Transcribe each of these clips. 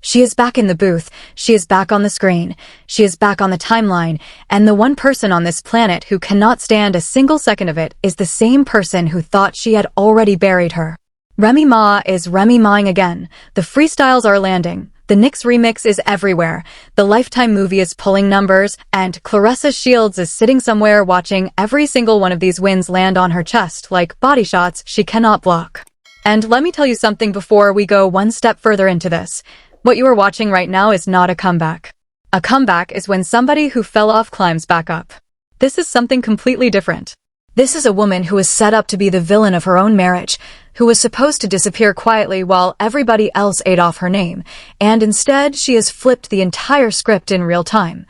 She is back in the booth, she is back on the screen, she is back on the timeline, and the one person on this planet who cannot stand a single second of it is the same person who thought she had already buried her. Remy Ma is Remy Ma-ing again. The freestyles are landing. The Knicks remix is everywhere. The Lifetime movie is pulling numbers, and Claressa Shields is sitting somewhere watching every single one of these wins land on her chest like body shots she cannot block. And let me tell you something before we go one step further into this. What you are watching right now is not a comeback. A comeback is when somebody who fell off climbs back up. This is something completely different. This is a woman who is set up to be the villain of her own marriage, who was supposed to disappear quietly while everybody else ate off her name, and instead she has flipped the entire script in real time.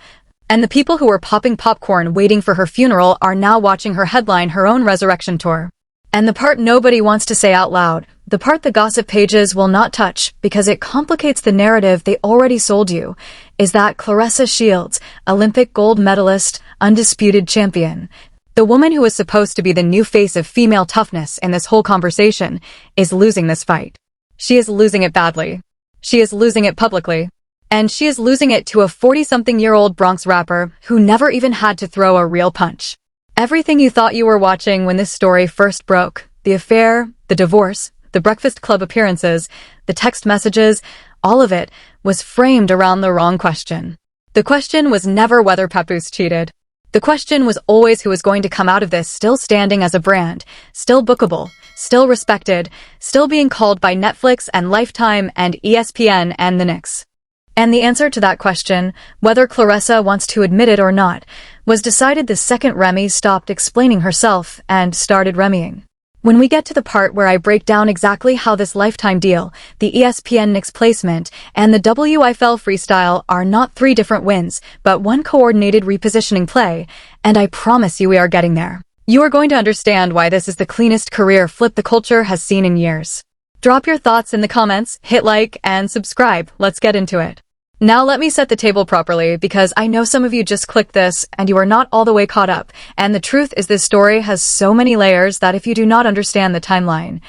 And the people who were popping popcorn waiting for her funeral are now watching her headline her own resurrection tour. And the part nobody wants to say out loud, the part the gossip pages will not touch because it complicates the narrative they already sold you, is that Claressa Shields, Olympic gold medalist, undisputed champion, the woman who is supposed to be the new face of female toughness in this whole conversation, is losing this fight. She is losing it badly. She is losing it publicly. And she is losing it to a 40-something-year-old Bronx rapper who never even had to throw a real punch. Everything you thought you were watching when this story first broke, the affair, the divorce, the Breakfast Club appearances, the text messages, all of it was framed around the wrong question. The question was never whether Papoose cheated. The question was always who was going to come out of this still standing as a brand, still bookable, still respected, still being called by Netflix and Lifetime and ESPN and the Knicks. And the answer to that question, whether Claressa wants to admit it or not, was decided the second Remy stopped explaining herself and started Remying. When we get to the part where I break down exactly how this Lifetime deal, the ESPN Knicks placement, and the W.Y.F.L freestyle are not three different wins, but one coordinated repositioning play, and I promise you we are getting there. You are going to understand why this is the cleanest career flip the culture has seen in years. Drop your thoughts in the comments, hit like, and subscribe. Let's get into it. Now let me set the table properly because I know some of you just clicked this and you are not all the way caught up, and the truth is this story has so many layers that if you do not understand the timeline,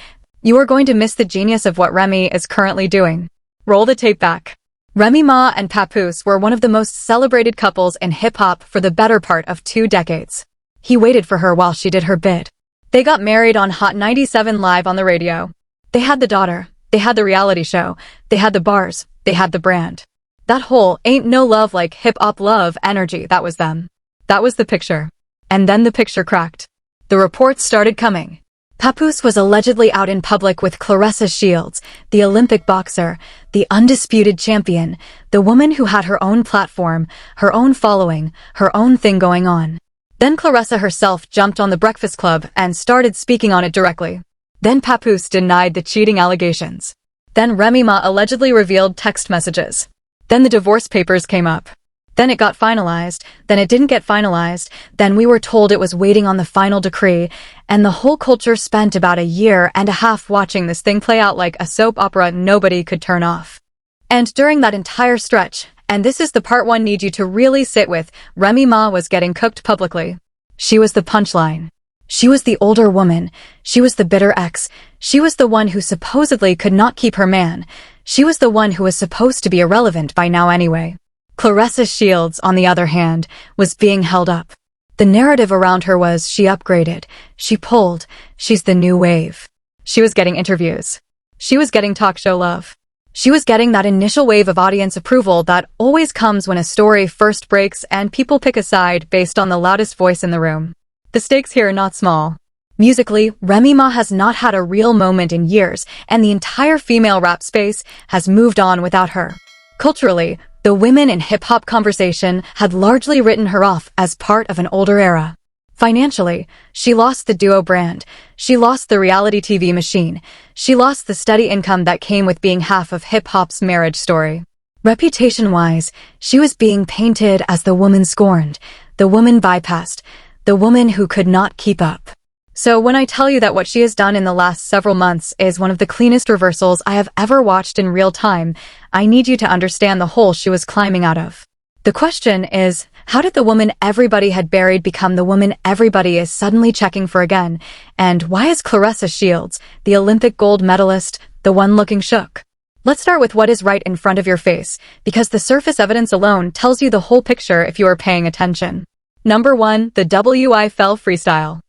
you are going to miss the genius of what Remy is currently doing. Roll the tape back. Remy Ma and Papoose were one of the most celebrated couples in hip-hop for the better part of 2 decades. He waited for her while she did her bid. They got married on Hot 97 live on the radio. They had the daughter, they had the reality show, they had the bars, they had the brand. That whole ain't no love like hip-hop love energy, that was them. That was the picture. And then the picture cracked. The reports started coming. Papoose was allegedly out in public with Claressa Shields, the Olympic boxer, the undisputed champion, the woman who had her own platform, her own following, her own thing going on. Then Claressa herself jumped on the Breakfast Club and started speaking on it directly. Then Papoose denied the cheating allegations. Then Remy Ma allegedly revealed text messages. Then the divorce papers came up. Then it got finalized, then it didn't get finalized, then we were told it was waiting on the final decree, and the whole culture spent about 1.5 years watching this thing play out like a soap opera nobody could turn off. And during that entire stretch, and this is the part one need you to really sit with, Remy Ma was getting cooked publicly. She was the punchline. She was the older woman. She was the bitter ex. She was the one who supposedly could not keep her man. She was the one who was supposed to be irrelevant by now anyway. Claressa Shields, on the other hand, was being held up. The narrative around her was she upgraded, she pulled, she's the new wave. She was getting interviews. She was getting talk show love. She was getting that initial wave of audience approval that always comes when a story first breaks and people pick a side based on the loudest voice in the room. The stakes here are not small. Musically, Remy Ma has not had a real moment in years, and the entire female rap space has moved on without her. Culturally, the women in hip-hop conversation had largely written her off as part of an older era. Financially, she lost the duo brand, she lost the reality TV machine, she lost the steady income that came with being half of hip-hop's marriage story. Reputation-wise, she was being painted as the woman scorned, the woman bypassed, the woman who could not keep up. So when I tell you that what she has done in the last several months is one of the cleanest reversals I have ever watched in real time, I need you to understand the hole she was climbing out of. The question is, how did the woman everybody had buried become the woman everybody is suddenly checking for again? And why is Claressa Shields, the Olympic gold medalist, the one looking shook? Let's start with what is right in front of your face, because the surface evidence alone tells you the whole picture if you are paying attention. Number 1. The W.Y.F.L freestyle.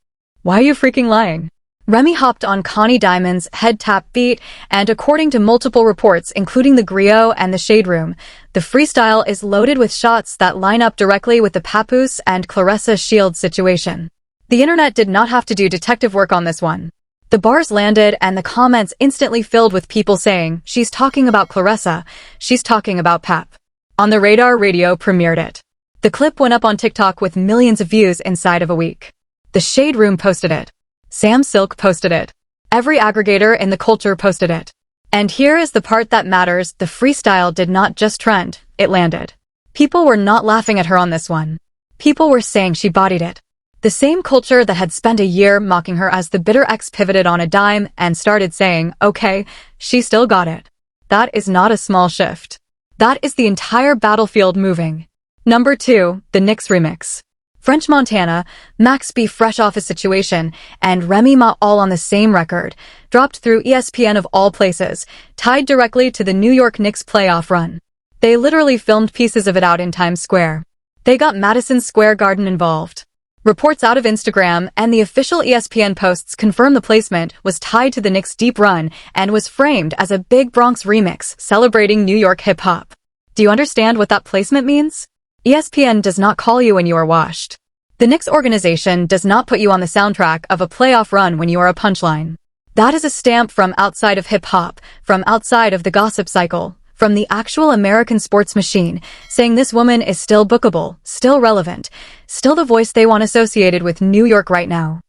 Why are you freaking lying? Remy hopped on Connie Diamond's head tap beat, and according to multiple reports, including the Griot and the Shade Room, the freestyle is loaded with shots that line up directly with the Papoose and Claressa Shields situation. The internet did not have to do detective work on this one. The bars landed and the comments instantly filled with people saying, "She's talking about Claressa, she's talking about Pap." On the Radar Radio premiered it. The clip went up on TikTok with millions of views inside of a week. The Shade Room posted it. Sam Silk posted it. Every aggregator in the culture posted it. And here is the part that matters: the freestyle did not just trend, it landed. People were not laughing at her on this one. People were saying she bodied it. The same culture that had spent a year mocking her as the bitter ex pivoted on a dime and started saying, okay, she still got it. That is not a small shift. That is the entire battlefield moving. Number 2, the Knicks remix. French Montana, Max B fresh off his situation, and Remy Ma all on the same record, dropped through ESPN of all places, tied directly to the New York Knicks playoff run. They literally filmed pieces of it out in Times Square. They got Madison Square Garden involved. Reports out of Instagram and the official ESPN posts confirm the placement was tied to the Knicks' deep run and was framed as a big Bronx remix celebrating New York hip-hop. Do you understand what that placement means? ESPN does not call you when you are washed. The Knicks organization does not put you on the soundtrack of a playoff run when you are a punchline. That is a stamp from outside of hip-hop, from outside of the gossip cycle, from the actual American sports machine, saying this woman is still bookable, still relevant, still the voice they want associated with New York right now.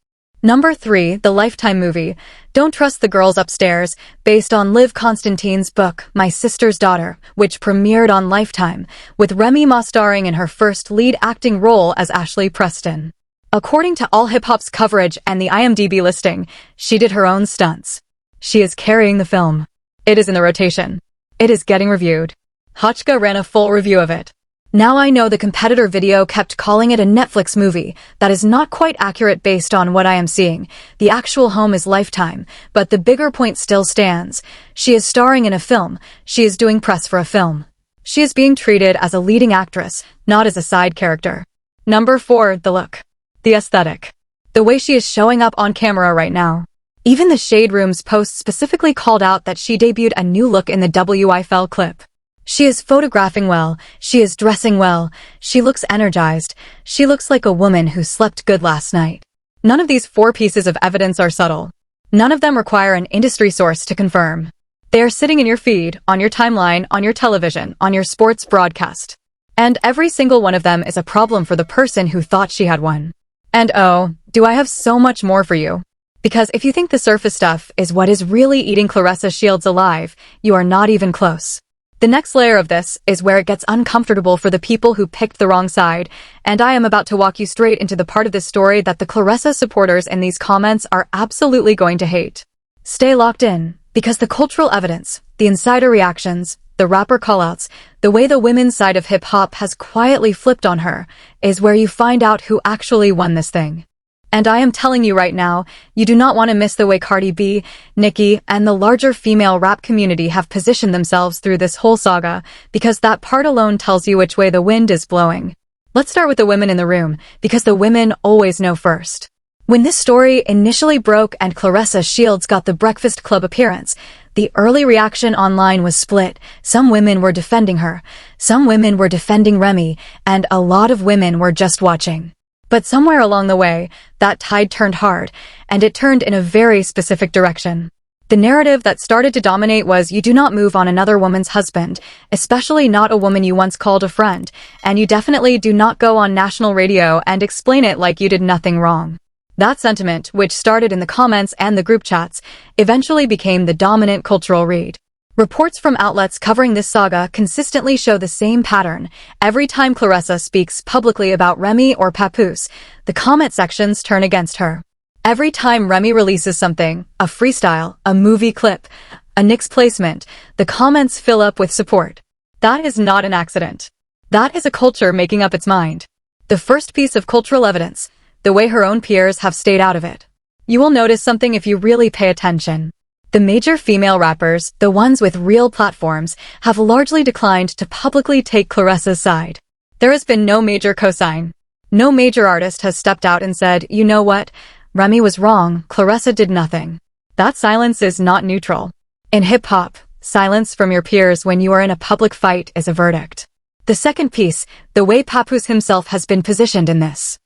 Number 3, the Lifetime movie, Don't Trust the Girls Upstairs, based on Liv Constantine's book, My Sister's Daughter, which premiered on Lifetime, with Remy Ma starring in her first lead acting role as Ashley Preston. According to All Hip Hop's coverage and the IMDb listing, she did her own stunts. She is carrying the film. It is in the rotation. It is getting reviewed. Hotchka ran a full review of it. Now I know the competitor video kept calling it a Netflix movie. That is not quite accurate based on what I am seeing. The actual home is Lifetime, but the bigger point still stands. She is starring in a film. She is doing press for a film. She is being treated as a leading actress, not as a side character. Number 4, the look. The aesthetic. The way she is showing up on camera right now. Even the Shade Room's post specifically called out that she debuted a new look in the W.Y.F.L clip. She is photographing well, she is dressing well, she looks energized, she looks like a woman who slept good last night. None of these 4 pieces of evidence are subtle. None of them require an industry source to confirm. They are sitting in your feed, on your timeline, on your television, on your sports broadcast. And every single one of them is a problem for the person who thought she had one. And oh, do I have so much more for you. Because if you think the surface stuff is what is really eating Claressa Shields alive, you are not even close. The next layer of this is where it gets uncomfortable for the people who picked the wrong side, and I am about to walk you straight into the part of this story that the Claressa supporters in these comments are absolutely going to hate. Stay locked in, because the cultural evidence, the insider reactions, the rapper callouts, the way the women's side of hip-hop has quietly flipped on her, is where you find out who actually won this thing. And I am telling you right now, you do not want to miss the way Cardi B, Nicki, and the larger female rap community have positioned themselves through this whole saga, because that part alone tells you which way the wind is blowing. Let's start with the women in the room, because the women always know first. When this story initially broke and Claressa Shields got the Breakfast Club appearance, the early reaction online was split. Some women were defending her, some women were defending Remy, and a lot of women were just watching. But somewhere along the way, that tide turned hard, and it turned in a very specific direction. The narrative that started to dominate was you do not move on another woman's husband, especially not a woman you once called a friend, and you definitely do not go on national radio and explain it like you did nothing wrong. That sentiment, which started in the comments and the group chats, eventually became the dominant cultural read. Reports from outlets covering this saga consistently show the same pattern. Every time Claressa speaks publicly about Remy or Papoose, the comment sections turn against her. Every time Remy releases something, a freestyle, a movie clip, a Knicks placement, the comments fill up with support. That is not an accident. That is a culture making up its mind. The first piece of cultural evidence, the way her own peers have stayed out of it. You will notice something if you really pay attention. The major female rappers, the ones with real platforms, have largely declined to publicly take Claressa's side. There has been no major cosign. No major artist has stepped out and said, you know what? Remy was wrong, Claressa did nothing. That silence is not neutral. In hip-hop, silence from your peers when you are in a public fight is a verdict. The second piece, the way Papoose himself has been positioned in this.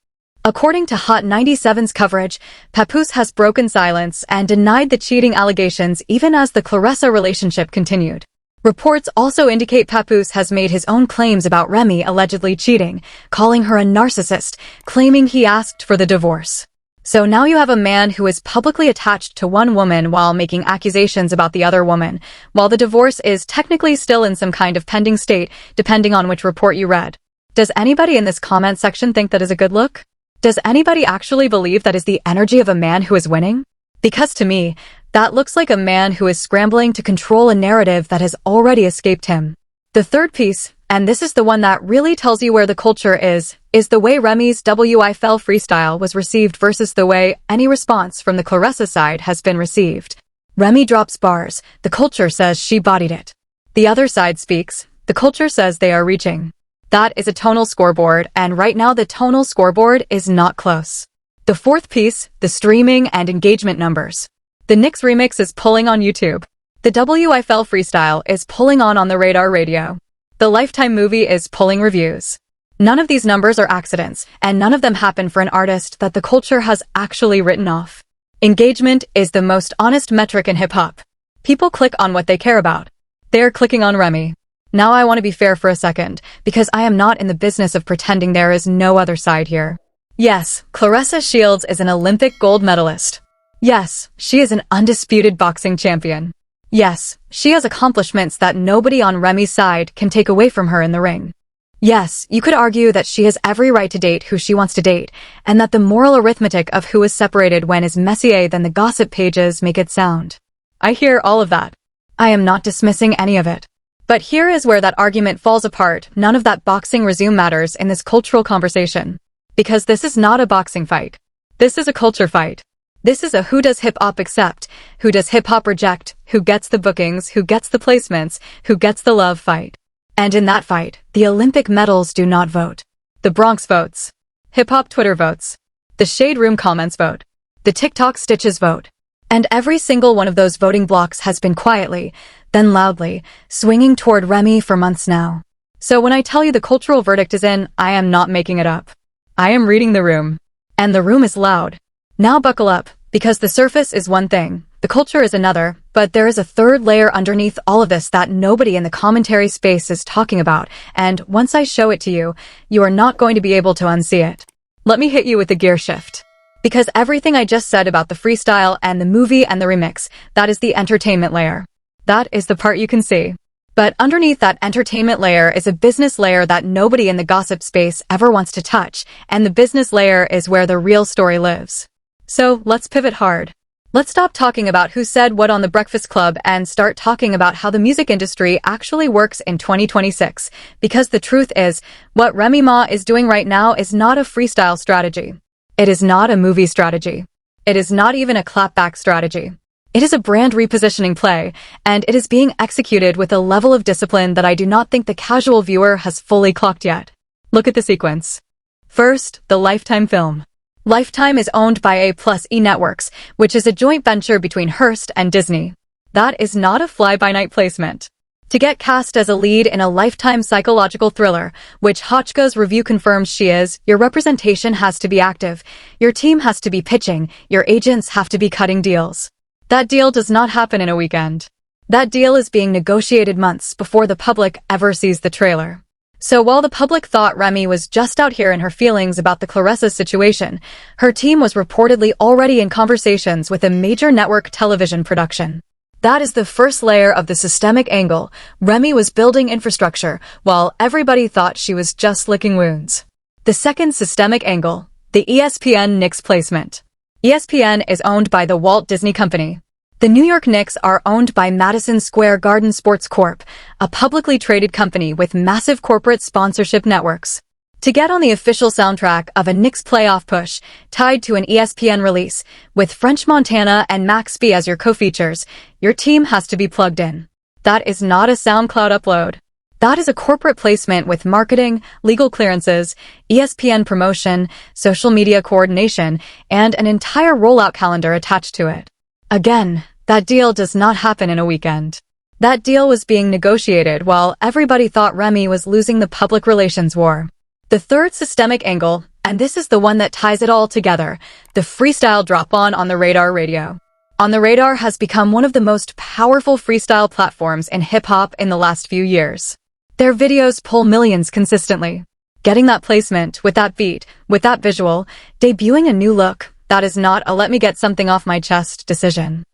According to Hot 97's coverage, Papoose has broken silence and denied the cheating allegations even as the Claressa relationship continued. Reports also indicate Papoose has made his own claims about Remy allegedly cheating, calling her a narcissist, claiming he asked for the divorce. So now you have a man who is publicly attached to one woman while making accusations about the other woman, while the divorce is technically still in some kind of pending state, depending on which report you read. Does anybody in this comment section think that is a good look? Does anybody actually believe that is the energy of a man who is winning? Because to me, that looks like a man who is scrambling to control a narrative that has already escaped him. The third piece, and this is the one that really tells you where the culture is the way Remy's W.Y.F.L freestyle was received versus the way any response from the Claressa side has been received. Remy drops bars, the culture says she bodied it. The other side speaks, the culture says they are reaching. That is a tonal scoreboard, and right now the tonal scoreboard is not close. The fourth piece, the streaming and engagement numbers. The Knicks remix is pulling on YouTube. The W.Y.F.L freestyle is pulling on the radar radio. The Lifetime movie is pulling reviews. None of these numbers are accidents, and none of them happen for an artist that the culture has actually written off. Engagement is the most honest metric in hip-hop. People click on what they care about. They're clicking on Remy. Now I want to be fair for a second, because I am not in the business of pretending there is no other side here. Yes, Claressa Shields is an Olympic gold medalist. Yes, she is an undisputed boxing champion. Yes, she has accomplishments that nobody on Remy's side can take away from her in the ring. Yes, you could argue that she has every right to date who she wants to date, and that the moral arithmetic of who is separated when is messier than the gossip pages make it sound. I hear all of that. I am not dismissing any of it. But here is where that argument falls apart. None of that boxing resume matters in this cultural conversation. Because this is not a boxing fight. This is a culture fight. This is a who does hip-hop accept, who does hip-hop reject, who gets the bookings, who gets the placements, who gets the love fight. And in that fight, the Olympic medals do not vote. The Bronx votes. Hip-hop Twitter votes. The Shade Room comments vote. The TikTok stitches vote. And every single one of those voting blocks has been quietly, then loudly, swinging toward Remy for months now. So when I tell you the cultural verdict is in, I am not making it up. I am reading the room. And the room is loud. Now buckle up, because the surface is one thing, the culture is another, but there is a third layer underneath all of this that nobody in the commentary space is talking about, and once I show it to you, you are not going to be able to unsee it. Let me hit you with the gear shift. Because everything I just said about the freestyle and the movie and the remix, that is the entertainment layer. That is the part you can see. But underneath that entertainment layer is a business layer that nobody in the gossip space ever wants to touch, and the business layer is where the real story lives. So let's pivot hard. Let's stop talking about who said what on the Breakfast Club and start talking about how the music industry actually works in 2026. Because the truth is, what Remy Ma is doing right now is not a freestyle strategy. It is not a movie strategy. It is not even a clapback strategy. It is a brand repositioning play, and it is being executed with a level of discipline that I do not think the casual viewer has fully clocked yet. Look at the sequence. First, the Lifetime film. Lifetime is owned by A+E Networks, which is a joint venture between Hearst and Disney. That is not a fly-by-night placement. To get cast as a lead in a Lifetime psychological thriller, which Hotchka's review confirms she is, your representation has to be active, your team has to be pitching, your agents have to be cutting deals. That deal does not happen in a weekend. That deal is being negotiated months before the public ever sees the trailer. So while the public thought Remy was just out here in her feelings about the Claressa situation, her team was reportedly already in conversations with a major network television production. That is the first layer of the systemic angle. Remy was building infrastructure, while everybody thought she was just licking wounds. The second systemic angle, the ESPN Knicks placement. ESPN is owned by the Walt Disney Company. The New York Knicks are owned by Madison Square Garden Sports Corp., a publicly traded company with massive corporate sponsorship networks. To get on the official soundtrack of a Knicks playoff push tied to an ESPN release with French Montana and Max B as your co-features, your team has to be plugged in. That is not a SoundCloud upload. That is a corporate placement with marketing, legal clearances, ESPN promotion, social media coordination, and an entire rollout calendar attached to it. Again, that deal does not happen in a weekend. That deal was being negotiated while everybody thought Remy was losing the public relations war. The third systemic angle, and this is the one that ties it all together, the freestyle drop-on the Radar radio. On the Radar has become one of the most powerful freestyle platforms in hip-hop in the last few years. Their videos pull millions consistently. Getting that placement, with that beat, with that visual, debuting a new look, that is not a let me get something off my chest decision.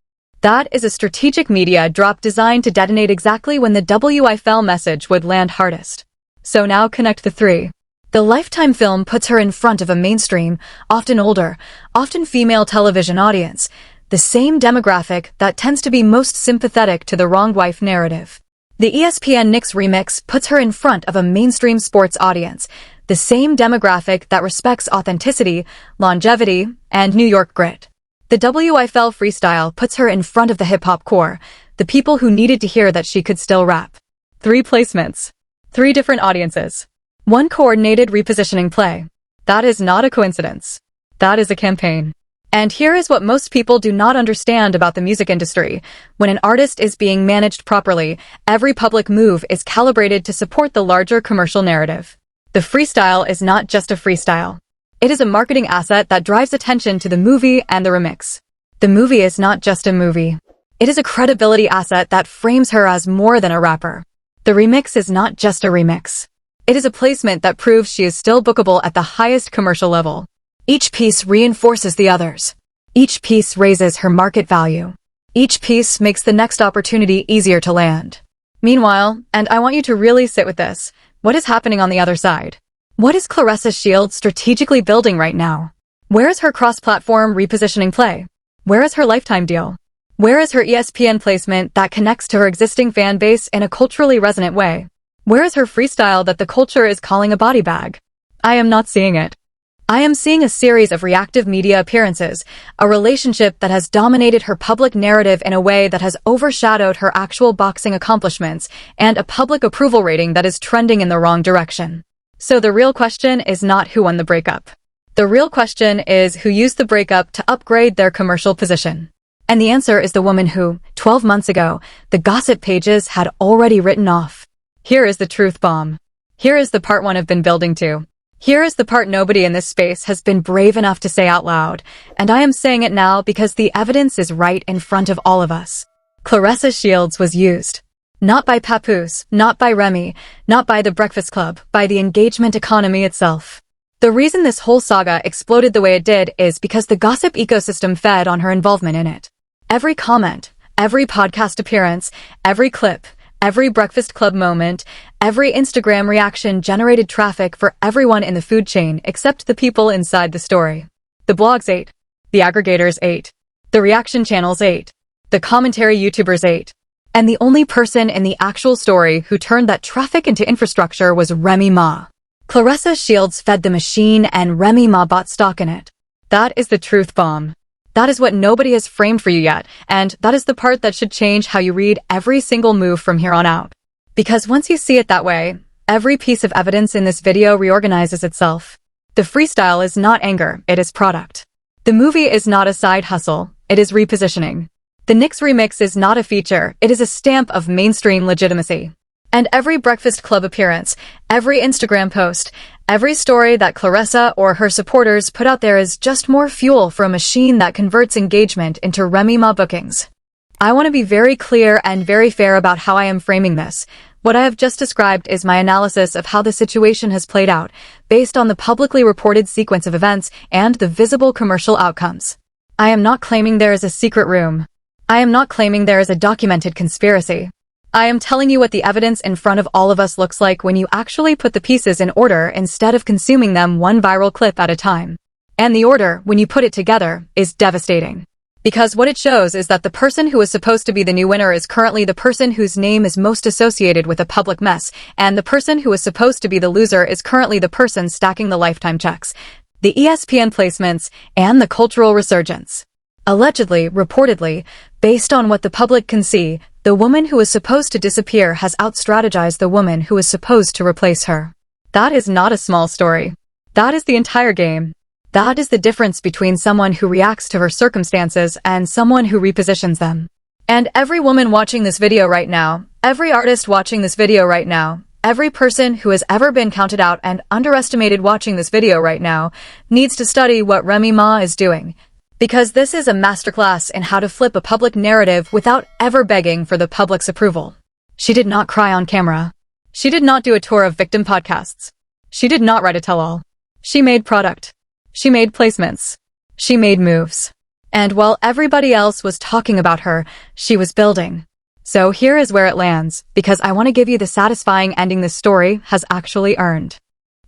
That is a strategic media drop designed to detonate exactly when the W.Y.F.L message would land hardest. So now connect the three. The Lifetime film puts her in front of a mainstream, often older, often female television audience, the same demographic that tends to be most sympathetic to the wronged wife narrative. The ESPN Knicks remix puts her in front of a mainstream sports audience, the same demographic that respects authenticity, longevity, and New York grit. The W.Y.F.L freestyle puts her in front of the hip-hop core, the people who needed to hear that she could still rap. 3 placements. 3 different audiences. 1 coordinated repositioning play. That is not a coincidence. That is a campaign. And here is what most people do not understand about the music industry. When an artist is being managed properly, every public move is calibrated to support the larger commercial narrative. The freestyle is not just a freestyle. It is a marketing asset that drives attention to the movie and the remix. The movie is not just a movie. It is a credibility asset that frames her as more than a rapper. The remix is not just a remix. It is a placement that proves she is still bookable at the highest commercial level. Each piece reinforces the others. Each piece raises her market value. Each piece makes the next opportunity easier to land. Meanwhile, and I want you to really sit with this, what is happening on the other side? What is Claressa Shields strategically building right now? Where is her cross-platform repositioning play? Where is her Lifetime deal? Where is her ESPN placement that connects to her existing fan base in a culturally resonant way? Where is her freestyle that the culture is calling a body bag? I am not seeing it. I am seeing a series of reactive media appearances, a relationship that has dominated her public narrative in a way that has overshadowed her actual boxing accomplishments, and a public approval rating that is trending in the wrong direction. So the real question is not who won the breakup. The real question is who used the breakup to upgrade their commercial position. And the answer is the woman who, 12 months ago, the gossip pages had already written off. Here is the truth bomb. Here is the part one have been building to. Here is the part nobody in this space has been brave enough to say out loud, and I am saying it now because the evidence is right in front of all of us. Claressa Shields was used. Not by Papoose, not by Remy, not by the Breakfast Club, by the engagement economy itself. The reason this whole saga exploded the way it did is because the gossip ecosystem fed on her involvement in it. Every comment, every podcast appearance, every clip, every Breakfast Club moment, every Instagram reaction generated traffic for everyone in the food chain except the people inside the story. The blogs ate. The aggregators ate. The reaction channels ate. The commentary YouTubers ate. And the only person in the actual story who turned that traffic into infrastructure was Remy Ma. Claressa Shields fed the machine and Remy Ma bought stock in it. That is the truth bomb. That is what nobody has framed for you yet, and that is the part that should change how you read every single move from here on out. Because once you see it that way, every piece of evidence in this video reorganizes itself. The freestyle is not anger, it is product. The movie is not a side hustle, it is repositioning. The Knicks remix is not a feature, it is a stamp of mainstream legitimacy. And every Breakfast Club appearance, every Instagram post, every story that Claressa or her supporters put out there is just more fuel for a machine that converts engagement into Remy Ma bookings. I want to be very clear and very fair about how I am framing this. What I have just described is my analysis of how the situation has played out, based on the publicly reported sequence of events and the visible commercial outcomes. I am not claiming there is a secret room. I am not claiming there is a documented conspiracy. I am telling you what the evidence in front of all of us looks like when you actually put the pieces in order instead of consuming them one viral clip at a time. And the order, when you put it together, is devastating. Because what it shows is that the person who is supposed to be the new winner is currently the person whose name is most associated with a public mess, and the person who is supposed to be the loser is currently the person stacking the lifetime checks, the ESPN placements, and the cultural resurgence. Allegedly, reportedly, based on what the public can see, the woman who is supposed to disappear has out-strategized the woman who is supposed to replace her. That is not a small story. That is the entire game. That is the difference between someone who reacts to her circumstances and someone who repositions them. And every woman watching this video right now, every artist watching this video right now, every person who has ever been counted out and underestimated watching this video right now needs to study what Remy Ma is doing. Because this is a masterclass in how to flip a public narrative without ever begging for the public's approval. She did not cry on camera. She did not do a tour of victim podcasts. She did not write a tell-all. She made product. She made placements. She made moves. And while everybody else was talking about her, she was building. So here is where it lands, because I want to give you the satisfying ending this story has actually earned.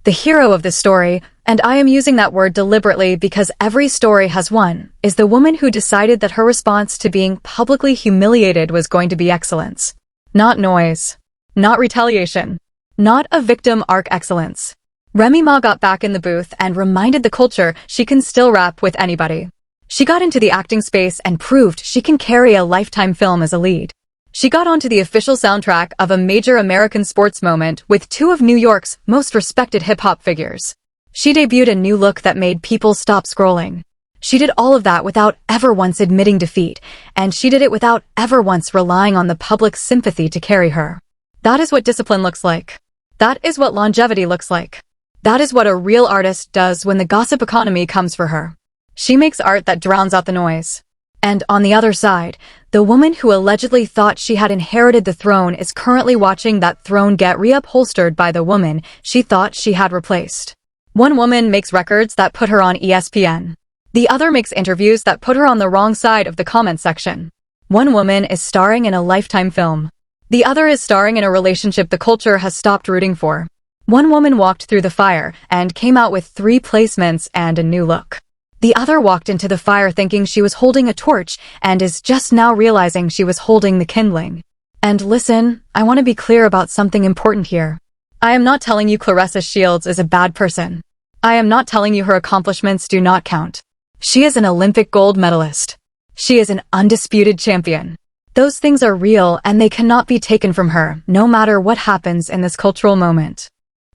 The hero of this story, and I am using that word deliberately because every story has one, is the woman who decided that her response to being publicly humiliated was going to be excellence. Not noise. Not retaliation. Not a victim arc excellence. Remy Ma got back in the booth and reminded the culture she can still rap with anybody. She got into the acting space and proved she can carry a lifetime film as a lead. She got onto the official soundtrack of a major American sports moment with two of New York's most respected hip-hop figures. She debuted a new look that made people stop scrolling. She did all of that without ever once admitting defeat, and she did it without ever once relying on the public's sympathy to carry her. That is what discipline looks like. That is what longevity looks like. That is what a real artist does when the gossip economy comes for her. She makes art that drowns out the noise. And on the other side, the woman who allegedly thought she had inherited the throne is currently watching that throne get reupholstered by the woman she thought she had replaced. One woman makes records that put her on ESPN. The other makes interviews that put her on the wrong side of the comment section. One woman is starring in a lifetime film. The other is starring in a relationship the culture has stopped rooting for. One woman walked through the fire and came out with 3 placements and a new look. The other walked into the fire thinking she was holding a torch and is just now realizing she was holding the kindling. And listen, I want to be clear about something important here. I am not telling you Claressa Shields is a bad person. I am not telling you her accomplishments do not count. She is an Olympic gold medalist. She is an undisputed champion. Those things are real and they cannot be taken from her, no matter what happens in this cultural moment.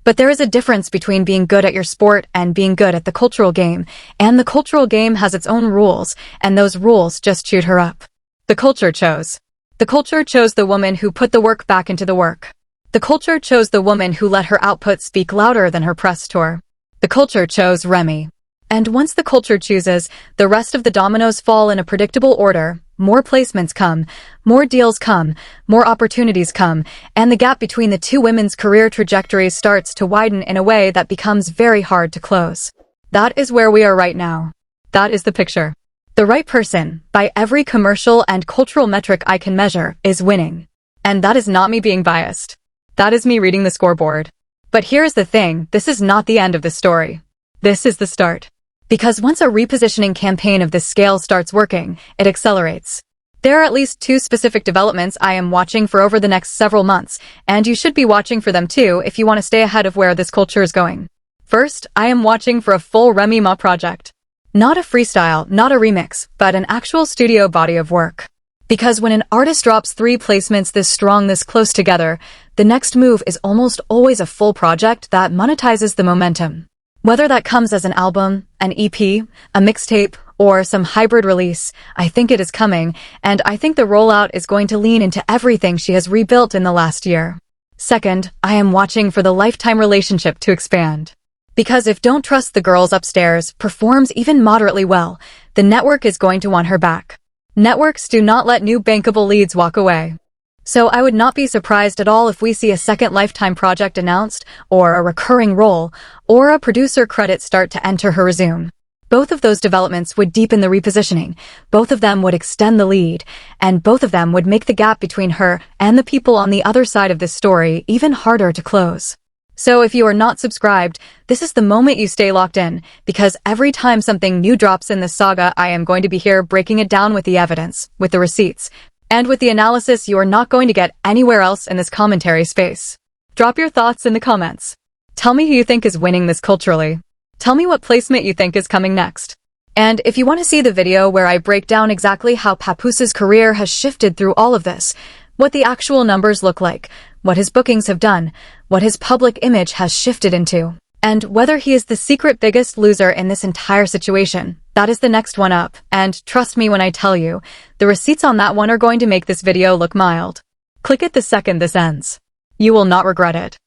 But there is a difference between being good at your sport and being good at the cultural game, and the cultural game has its own rules, and those rules just chewed her up. The culture chose. The culture chose the woman who put the work back into the work. The culture chose the woman who let her output speak louder than her press tour. The culture chose Remy. And once the culture chooses, the rest of the dominoes fall in a predictable order. More placements come, more deals come, more opportunities come, and the gap between the two women's career trajectories starts to widen in a way that becomes very hard to close. That is where we are right now. That is the picture. The right person, by every commercial and cultural metric I can measure, is winning. And that is not me being biased. That is me reading the scoreboard. But here is the thing, this is not the end of the story. This is the start. Because once a repositioning campaign of this scale starts working, it accelerates. There are at least 2 specific developments I am watching for over the next several months, and you should be watching for them too if you want to stay ahead of where this culture is going. First, I am watching for a full Remy Ma project. Not a freestyle, not a remix, but an actual studio body of work. Because when an artist drops 3 placements this strong, this close together, the next move is almost always a full project that monetizes the momentum. Whether that comes as an album, an EP, a mixtape, or some hybrid release, I think it is coming, and I think the rollout is going to lean into everything she has rebuilt in the last year. Second, I am watching for the lifetime relationship to expand. Because if Don't Trust the Girls Upstairs performs even moderately well, the network is going to want her back. Networks do not let new bankable leads walk away. So I would not be surprised at all if we see a second Lifetime project announced, or a recurring role, or a producer credit start to enter her resume. Both of those developments would deepen the repositioning, both of them would extend the lead, and both of them would make the gap between her and the people on the other side of this story even harder to close. So if you are not subscribed, this is the moment you stay locked in, because every time something new drops in this saga, I am going to be here breaking it down with the evidence, with the receipts, and with the analysis you are not going to get anywhere else in this commentary space. Drop your thoughts in the comments. Tell me who you think is winning this culturally. Tell me what placement you think is coming next. And if you want to see the video where I break down exactly how Papoose's career has shifted through all of this, what the actual numbers look like, what his bookings have done, what his public image has shifted into, and whether he is the secret biggest loser in this entire situation, that is the next one up, and trust me when I tell you, the receipts on that one are going to make this video look mild. Click it the second this ends. You will not regret it.